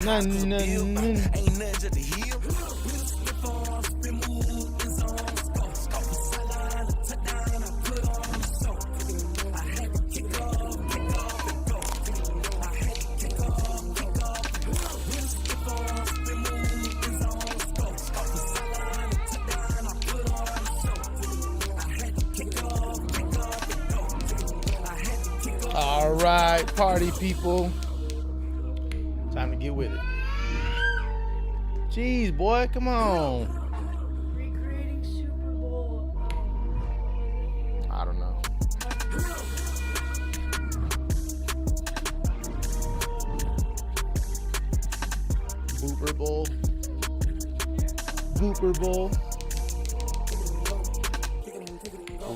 Ain't nothing to the hill. All right, party people. Time to get with it. Jeez, boy, come on. Recreating Super Bowl. I don't know. Booper Bowl. Booper Bowl.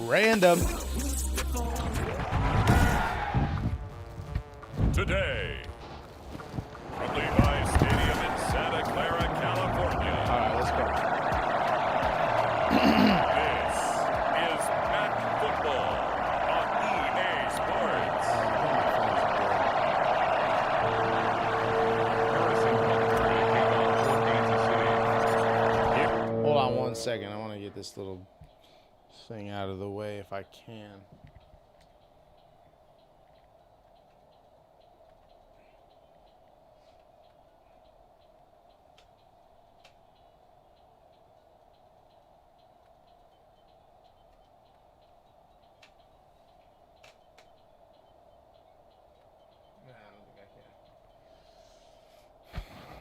Random. Today, from Levi's Stadium in Santa Clara, California. All right, let's go. This is Madden Football on EA Sports. Hold on one second. I want to get this little thing out of the way if I can.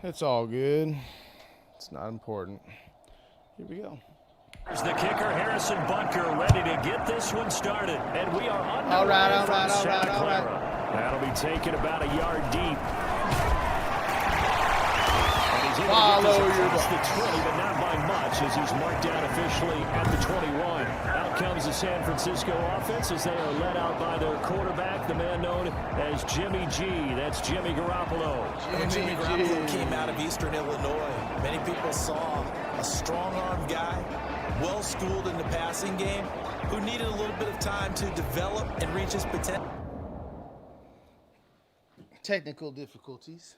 It's all good. It's not important. Here we go. There's the kicker, Harrison Butker, ready to get this one started. And we are underway All right. Santa Clara. That'll be taken about a yard deep. And he's able to get this across the 20, but not by much as he's marked down officially at the 21. Out comes the San Francisco offense as they are led out by their quarterback, the man known as Jimmy G. That's Jimmy Garoppolo. Jimmy Garoppolo came out of Eastern Illinois. Many people saw a strong-arm guy, well-schooled in the passing game, who needed a little bit of time to develop and reach his potential. Technical difficulties.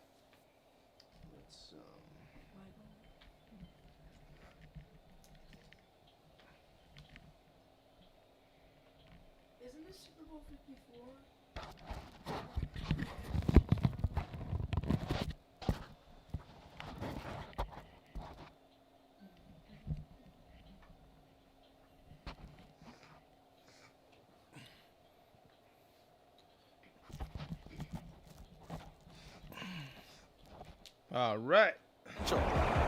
Isn't this Super Bowl 54? All right.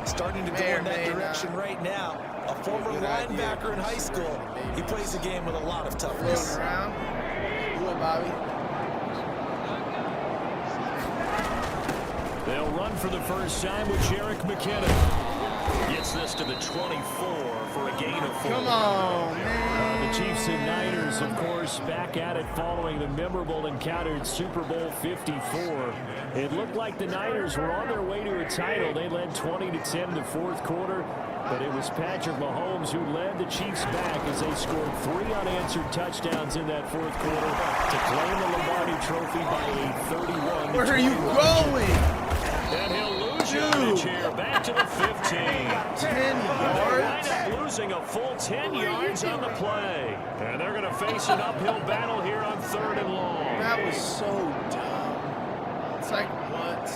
Starting to go in that direction right now. A former linebacker in high school. He plays the game with a lot of toughness. Floating around. Do it, Bobby. They'll run for the first time with Jerick McKinnon. Gets this to the 24 for a gain of 4. Come on, man. The Chiefs and Niners, of course, back at it following the memorable encounter in Super Bowl 54. It looked like the Niners were on their way to a title. They led 20-10 in the fourth quarter, but it was Patrick Mahomes who led the Chiefs back as they scored 3 unanswered touchdowns in that fourth quarter to claim the Lombardi Trophy by a 31. Where are you going? And he'll lose yardage here, back to the 15. 10 yards? Wind up losing a full 10 yards on the play. And they're going to face an uphill battle here on 3rd and long. That was so dumb. It's like, what?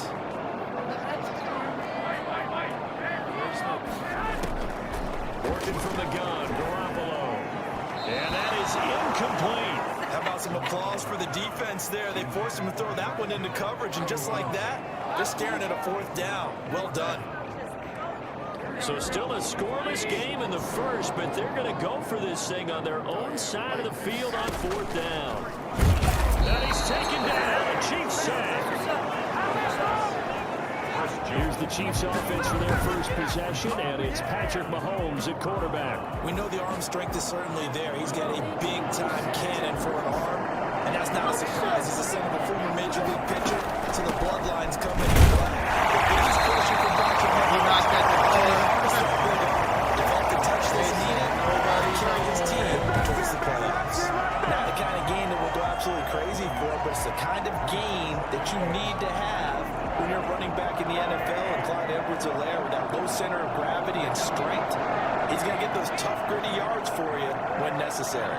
Working from the gun, Garoppolo. And that is incomplete. How about some applause for the defense there? They forced him to throw that one into coverage, and just like that, they're staring at a 4th down. Well done. So still a scoreless game in the first, but they're going to go for this thing on their own side of the field on 4th down. And he's taken down. The Chiefs sack. Here's the Chiefs offense for their first possession, and it's Patrick Mahomes at quarterback. We know the arm strength is certainly there. He's got a big-time cannon for an arm, and that's not a surprise. He's a son of a former Major League pitcher, so the bloodline's coming into play. He's pushing for Patrick Mahomes. He knocked at the play. Developed the touch they needed. Carry his team towards the playoffs. Not the kind of game that will go absolutely crazy for, but it's the kind of game that you need to have when you're running back in the NFL. NFL, and Clyde Edwards-Helaire with that low center of gravity and strength, he's going to get those tough, gritty yards for you when necessary.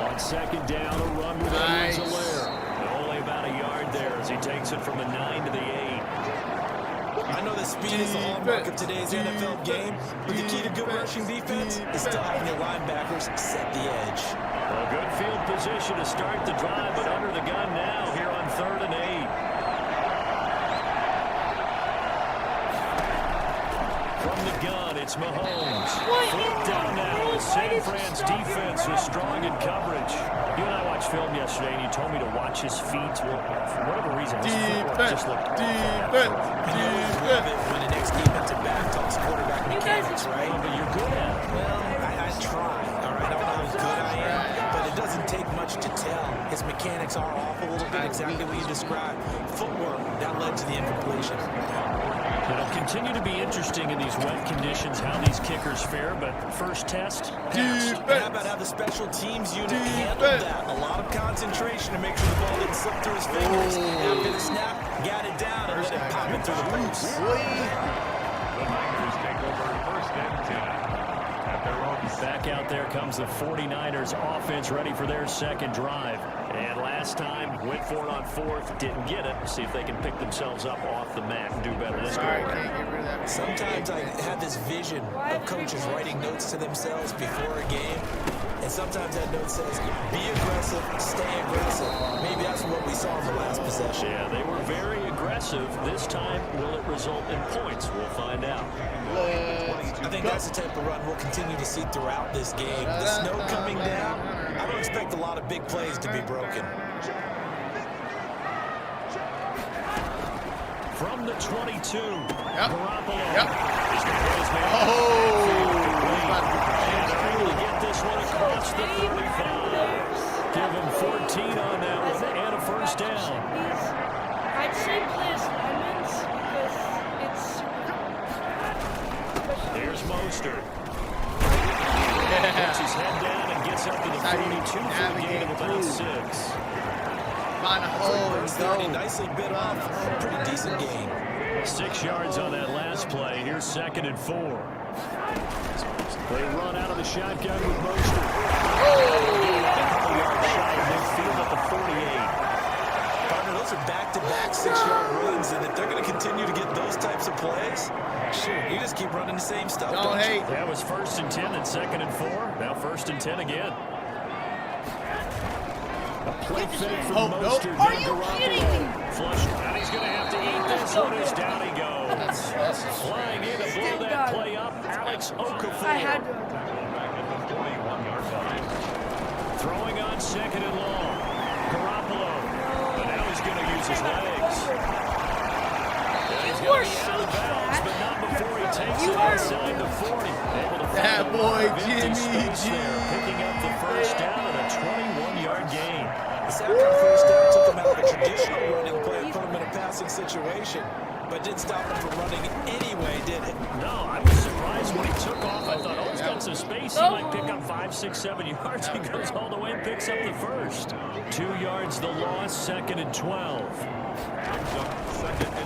On second down, a run with Edwards-Helaire. Only about a yard there as he takes it from the 9 to the 8. I know that speed is the hallmark of today's NFL game, but the key to good rushing defense is still having your linebackers set the edge. A good field position to start the drive, but under the gun now here on 3rd and 8. From the gun, it's Mahomes. Fourth down now as San Fran's defense was strong in coverage. You and I watched film yesterday, and you told me to watch his feet. Well, for whatever reason, his footwork just looked awful. When the next defensive back talks quarterback mechanics, right? But you're good at it. Well, I try. All right, I don't know how good I am, but it doesn't take much to tell. His mechanics are off a little bit, exactly what you described. Footwork, that led to the incompletion. It'll continue to be interesting in these wet conditions how these kickers fare, but first test, passed. How about how the special teams unit handled that? A lot of concentration to make sure the ball didn't slip through his fingers. After the snap, got it down and let it pop it through the boots. The Niners take over 1st and 10 at their own. Back out there comes the 49ers offense ready for their second drive. And last time, went for it on 4th, didn't get it. See if they can pick themselves up off the mat and do better this time. Sometimes I have this vision of coaches writing notes to themselves before a game. And sometimes that note says, be aggressive, stay aggressive. Maybe that's what we saw in the last possession. Yeah, they were very aggressive. This time, will it result in points? We'll find out. I think that's the type of run we'll continue to see throughout this game. The snow coming down, I don't expect a lot of big plays to be broken. From the 22, Garoppolo. And they're able to get this one across the 35. Give him 14 on that one and a first down. I'd say play as lemons because it's Here's Mostert. Puts his head down and gets up to the 42 for a gain of about 6. Find a hole and go. Nicely bit off. Pretty decent gain. 6 yards on that last play. Here's 2nd and 4. They run out of the shotgun with Mostert. A couple yards shy of midfield at the 48. Partner, those are back-to-back 6-yard runs, and if they're going to continue to get those types of plays, shoot, you just keep running the same stuff. Don't hate. That was 1st and 10 and 2nd and 4. Now 1st and 10 again. A play fake from Mostert. Are you kidding me? Flush, and he's going to have to eat this one as down he goes. Flying in to blow that play up, Alex Okafor. I had to. Throwing on 2nd and long. Garoppolo. But now he's going to use his legs. He's You going are to be so out of bounds, but not before he takes You it are- inside the 40. Able to That find a boy, lot of empty Jimmy space G. there, picking up the first down and a 21-yard gain. The second first down took him out of a traditional running play and put him in a passing situation, but didn't stop him from running anyway, did it? No, I was surprised when he took off. I thought, oh, he's got some space. He might pick up 5, 6, 7 yards. He goes all the way and picks up the first. 2 yards the loss, 2nd and 12.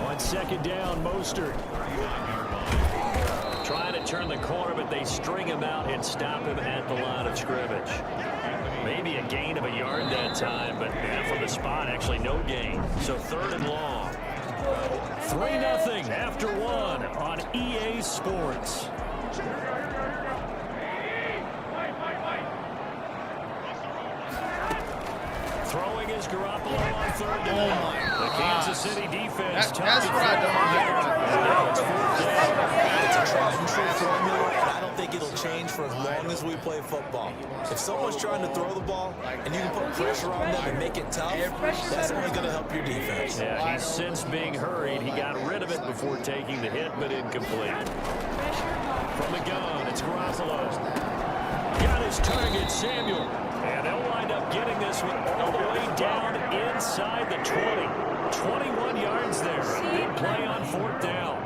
On 2nd down, Mostert. Trying to turn the corner, but they string him out and stop him at the line of scrimmage. Maybe a gain of a yard that time, but from the spot, actually no gain. So 3rd and long. 3-0 after 1 on EA Sports. Throwing is Garoppolo on 3rd down. The Kansas City defense. That's what I don't It's a tried and true formula, and I don't think it'll change for as long as we play football. If someone's trying to throw the ball and you can put pressure on them and make it tough, that's only going to help your defense. Yeah, he's since being hurried. He got rid of it before taking the hit, but incomplete. From the gun, it's Garoppolo. Got his target, Samuel. And they'll wind up getting this one all the way down inside the 20. 21 yards there. Big play on 4th down.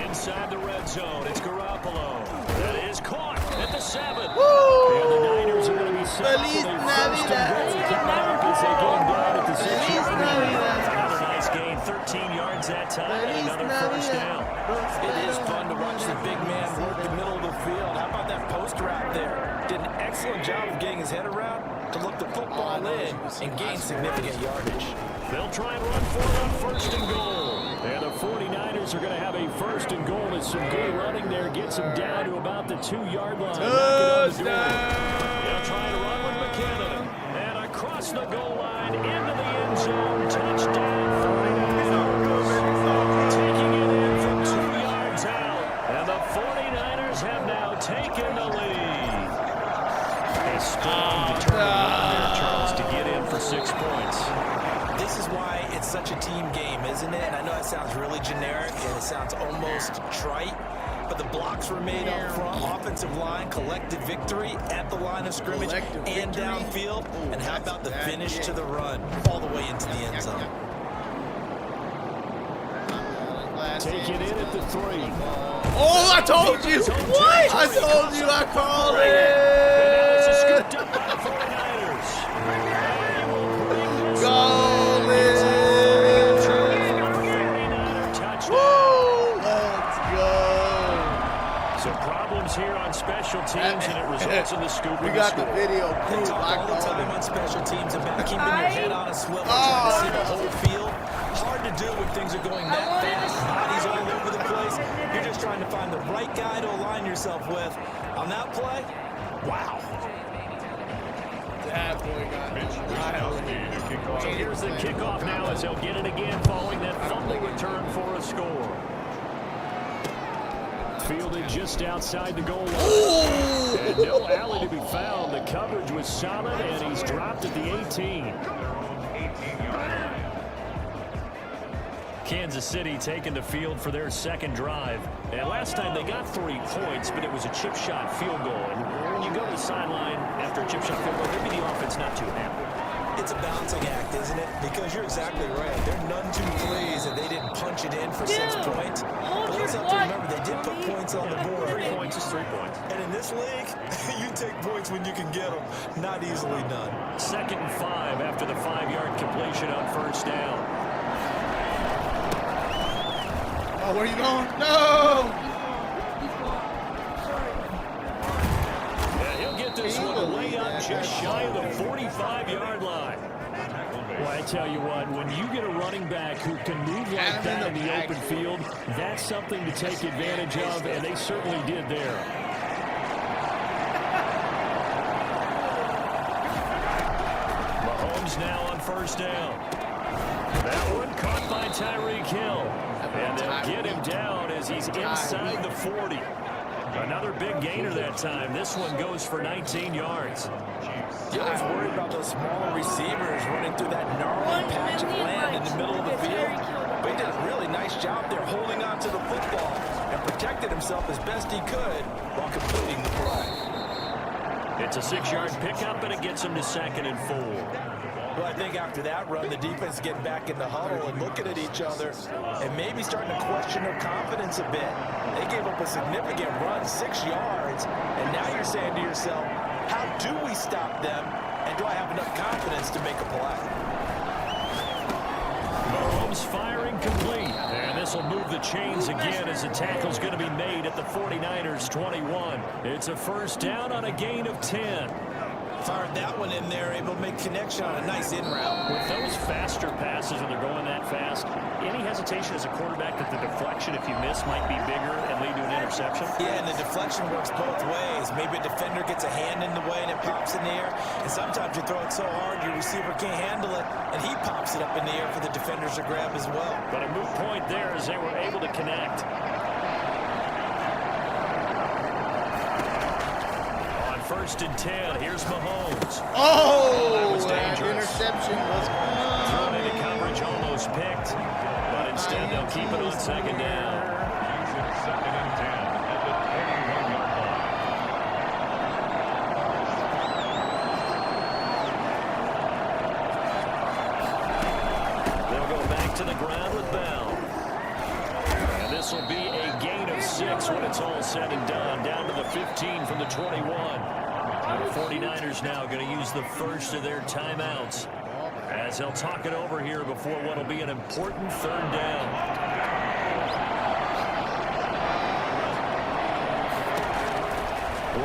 Inside the red zone, it's Garoppolo. That is caught at the 7. Woo! And the Niners are going to be set up Feliz with a first and Navidad. goal coming up as they go down at the 6-yard Feliz line. Navidad. Another nice gain, 13 yards that time, and another first down. It is fun to watch the big man work the middle of the field. How about that post route there? Did an excellent job of getting his head around to look the football in and gain significant yardage. They'll try and run for it on first and goal. And the 49ers are going to have a first and goal. There's some good running there. Gets them down to about the 2-yard line. Touchdown! They'll try to run with McKinnon. And across the goal line into the end zone. Touchdown 49ers. Taking it in from 2 yards out. And the 49ers have now taken the lead. A strong, determined run there, Charles, to get in for 6 points. This is why it's such a team game, isn't it? And I know that sounds really generic and it sounds almost trite, but the blocks were made up front, offensive line, collected victory at the line of scrimmage and downfield. And how about the finish to the run all the way into the end zone? Take it in at the 3. Oh, I told you! What? I told you I called it! This is scooped up by the 49ers. Call it! Woo! Let's go! So problems here on special teams, and it results in the scoop. We got the video They proof. talk I all the called time it. on special teams about keeping your head on a swivel, trying to see the whole field. Hard to do when things are going that fast, bodies all over the place. You're just trying to find the right guy to align yourself with. On that play, wow. That boy got wild. So here's the kickoff now as they'll get it again following that fumble return for a score. Fielded just outside the goal line. And no alley to be found. The coverage was solid, and he's dropped at the 18. Kansas City taking the field for their second drive. And last time they got 3 points, but it was a chip shot field goal. And when you go to the sideline after a chip shot field goal, maybe the offense not too happy. It's a balancing act, isn't it? Because you're exactly right. They're none too pleased that they didn't punch it in for 6 points. But let's have to remember, they did put points on the board. 3 points is 3 points. And in this league, you take points when you can get them. Not easily done. 2nd and 5 after the 5-yard completion on first down. Oh, where are you going? No! Yeah, he'll get this one way up just shy of the 45-yard line. Well, I tell you what, when you get a running back who can move like that in the open field, that's something to take advantage of, and they certainly did there. Mahomes now on first down. That one caught by Tyreek Hill. And they'll get him down as he's inside the 40. Another big gainer that time. This one goes for 19 yards. You always worried about those smaller receivers running through that gnarly patch of land in the middle of the field. But he did a really nice job there holding on to the football and protected himself as best he could while completing the play. It's a 6-yard pickup, and it gets him to 2nd and 4. Well, I think after that run, the defense is getting back in the huddle and looking at each other and maybe starting to question their confidence a bit. They gave up a significant run, 6 yards, and now you're saying to yourself, how do we stop them, and do I have enough confidence to make a play? Mahomes firing complete. And this will move the chains again as the tackle's going to be made at the 49ers 21. It's a first down on a gain of 10. Fired that one in there, able to make connection on a nice in route. With those faster passes when they're going that fast, any hesitation as a quarterback that the deflection, if you miss, might be bigger and lead to an interception? Yeah, and the deflection works both ways. Maybe a defender gets a hand in the way and it pops in the air. And sometimes you throw it so hard your receiver can't handle it, and he pops it up in the air for the defenders to grab as well. But a moot point there as they were able to connect. On 1st and 10, here's Mahomes. Oh! That That interception was Thrown into coming. coverage, almost picked. But instead, they'll keep it on 2nd down. Use it 2nd and 10 at the 31-yard line. They'll go back to the ground with Bell. And this will be a gain points when it's all said and done, down to the 15 from the 21. The 49ers now going to use the first of their timeouts as they'll talk it over here before what will be an important third down.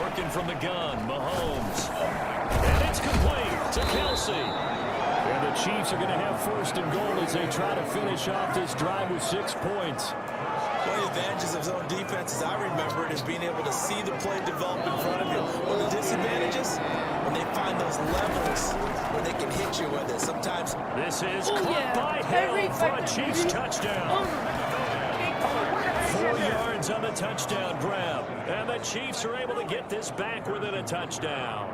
Working from the gun, Mahomes. And it's complete to Kelsey. And the Chiefs are going to have first and goal as they try to finish off this drive with 6 points. One of the advantages of zone defense, as I remember it, is being able to see the play develop in front of you. One of the disadvantages, when they find those levels where they can hit you with it. Sometimes this is caught by Hill for a Chiefs touchdown. 4 yards on the touchdown grab. And the Chiefs are able to get this back within a touchdown.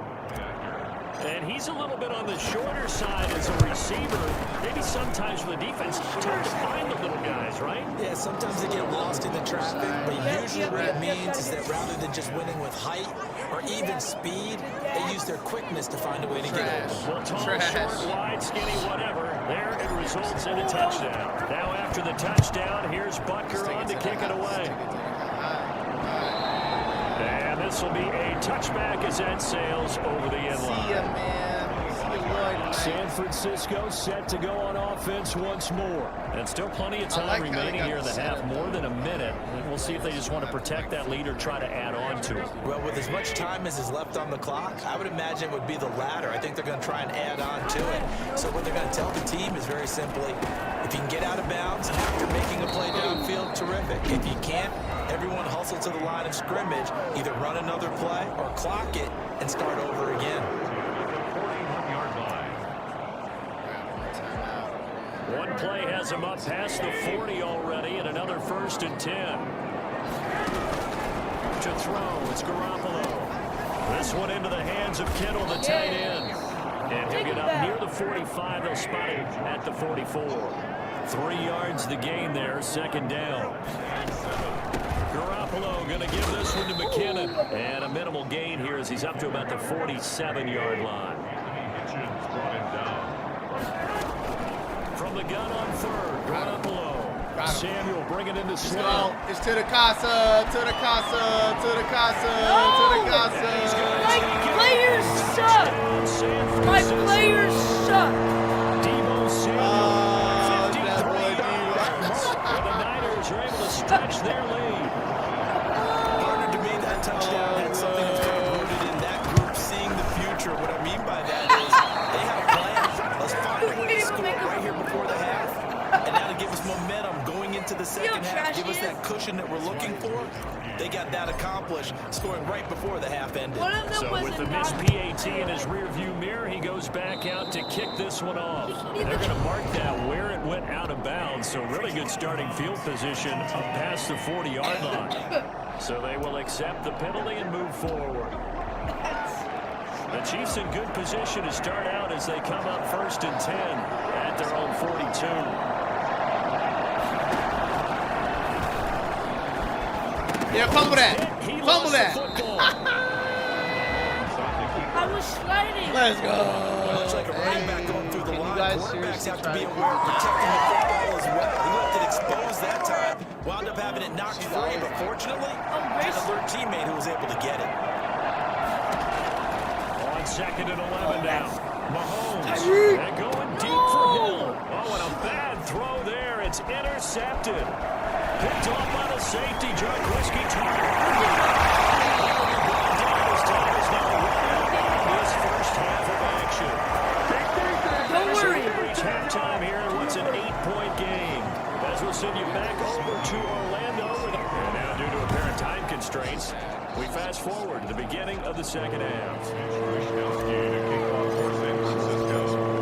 And he's a little bit on the shorter side as a receiver. Maybe sometimes for the defense, tough to find the little guys, right? Yeah, sometimes they get lost in the traffic, but usually what it means is that rather than just winning with height or even speed, they use their quickness to find a way to get over. Well, tall, short, wide, skinny, whatever. There it results in a touchdown. Now after the touchdown, here's Butker on to kick it away. And this will be a touchback as that sails over the end line. See ya, man. See you, Lloyd. San Francisco set to go on offense once more. And still plenty of time remaining here in the half, more than a minute. And we'll see if they just want to protect that lead or try to add on to it. Well, with as much time as is left on the clock, I would imagine it would be the latter. I think they're going to try and add on to it. So what they're going to tell the team is very simply, if you can get out of bounds after making a play downfield, terrific. If you can't, everyone hustle to the line of scrimmage, either run another play or clock it and start over again. 41-yard line. One play has him up past the 40 already, and another 1st and 10. To throw, it's Garoppolo. This one into the hands of Kittle, the tight end. And he'll get up near the 45. They'll spot him at the 44. 3 yards the gain there, 2nd down. Garoppolo going to give this one to McKinnon. And a minimal gain here as he's up to about the 47-yard line. From the gun on 3rd, Garoppolo. Samuel bringing in the slot. It's to the casa, to the casa, to the casa, to the casa. My players suck. My players suck. Debo Samuel, 53 yards. And the Niners are able to stretch their lead. Partner, to me, that touchdown had something that's kind of rooted in that group seeing the future. What I mean by that is they had a plan. Let's find a way to score right here before the half. And now to give us momentum going into the second half, give us that cushion that we're looking for. They got that accomplished, scoring right before the half ended. So with the missed PAT in his rearview mirror, he goes back out to kick this one off. They're going to mark that where it went out of bounds. So really good starting field position up past the 40-yard line. So they will accept the penalty and move forward. The Chiefs in good position to start out as they come up 1st and 10 at their own 42. Yeah, fumble that. Fumble that. I was sliding. Let's go. Much like a running back going through the line, quarterbacks have to be aware of protecting the football as well. He left it exposed that time, wound up having it knocked free, but fortunately, had a third teammate who was able to get it. On 2nd and 11 now. Mahomes, and going deep for Hill. Oh, and a bad throw there. It's intercepted. Picked off by the safety, John Whiskey. This first half of action. Don't worry. So we reach halftime here in what's an 8-point game. As we'll send you back over to Orlando. And now, due to apparent time constraints, we fast forward to the beginning of the second half.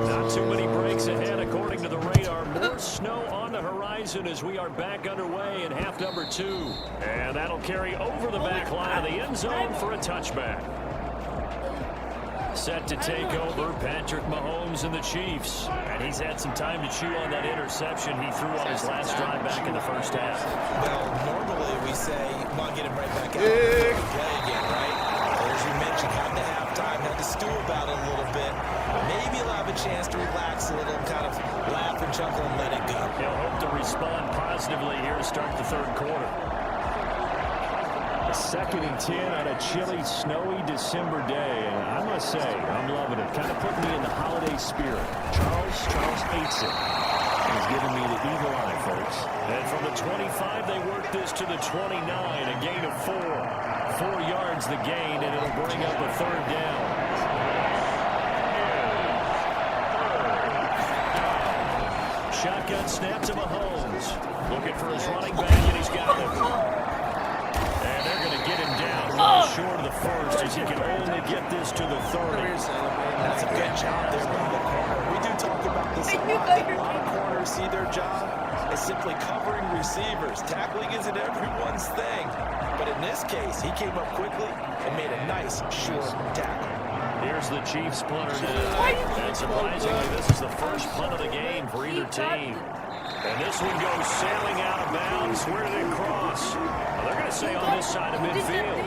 Not too many breaks ahead, according to the radar. More snow on the horizon as we are back underway in half number 2. And that'll carry over the back line of the end zone for a touchback. Set to take over, Patrick Mahomes and the Chiefs. And he's had some time to chew on that interception he threw on his last drive back in the first half. Well, normally we say, come on, get him right back out there and play again, right? But as you mentioned, had the halftime, had to stew about it a little bit. Maybe he'll have a chance to relax a little and kind of laugh and chuckle and let it go. He'll hope to respond positively here to start the third quarter. Second and 10 on a chilly, snowy December day. And I must say, I'm loving it. Kind of putting me in the holiday spirit. Charles hates it. He's giving me the eagle eye, folks. And from the 25, they work this to the 29. A gain of 4. 4 yards the gain, and it'll bring up a third down. Shotgun snap to Mahomes. Looking for his running back, and he's got him. And they're going to get him down right short of the first as he can only get this to the 30. That's a good job there by the corner. We do talk about this a lot. A lot of corners see their job as simply covering receivers. Tackling isn't everyone's thing. But in this case, he came up quickly and made a nice, short tackle. Here's the Chiefs punter now. And surprisingly, this is the first punt of the game for either team. And this one goes sailing out of bounds. Where did it cross? Well, they're going to say on this side of midfield.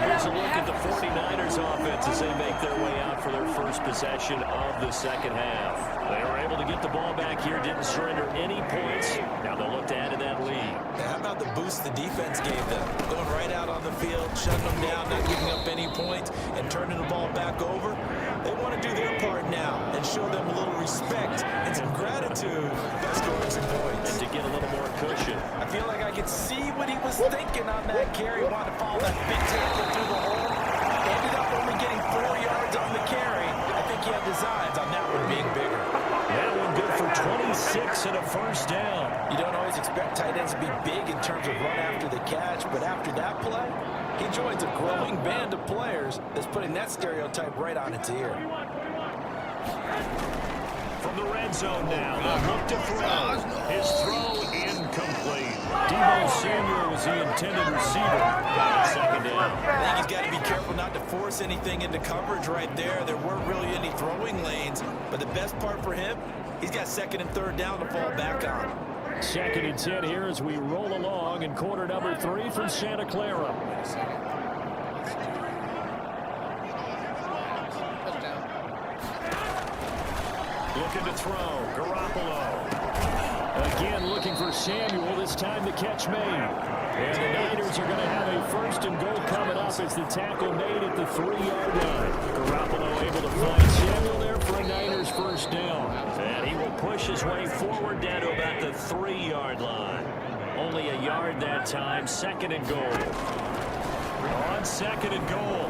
Here's a look at the 49ers offense as they make their way out for their first possession of the second half. They were able to get the ball back here, didn't surrender any points. Now they'll look to add to that lead. How about the boost the defense gave them? Going right out on the field, shutting them down, not giving up any points, and turning the ball back over. They want to do their part now and show them a little respect and some gratitude by scoring some points. And to get a little more cushion. I feel like I could see what he was thinking on that carry. Wanted to follow that big tackle through the hole. Ended up only getting 4 yards on the carry. I think he had designs on that one being bigger. That one good for 26 and a first down. You don't always expect tight ends to be big in terms of run after the catch, but after that play, he joins a growing band of players that's putting that stereotype right on its ear. From the red zone now, they'll look to throw. His throw incomplete. Deebo Samuel was the intended receiver. Second down. I think he's got to be careful not to force anything into coverage right there. There weren't really any throwing lanes, but the best part for him, he's got second and third down to fall back on. Second and 10 here as we roll along in quarter number 3 from Santa Clara. Looking to throw. Garoppolo. Again looking for Samuel. This time the catch made. And the Niners are going to have a first and goal coming up as the tackle made at the 3-yard line. Garoppolo able to find Samuel there for a Niners first down. And he will push his way forward down to about the 3-yard line. Only a yard that time. Second and goal. On second and goal.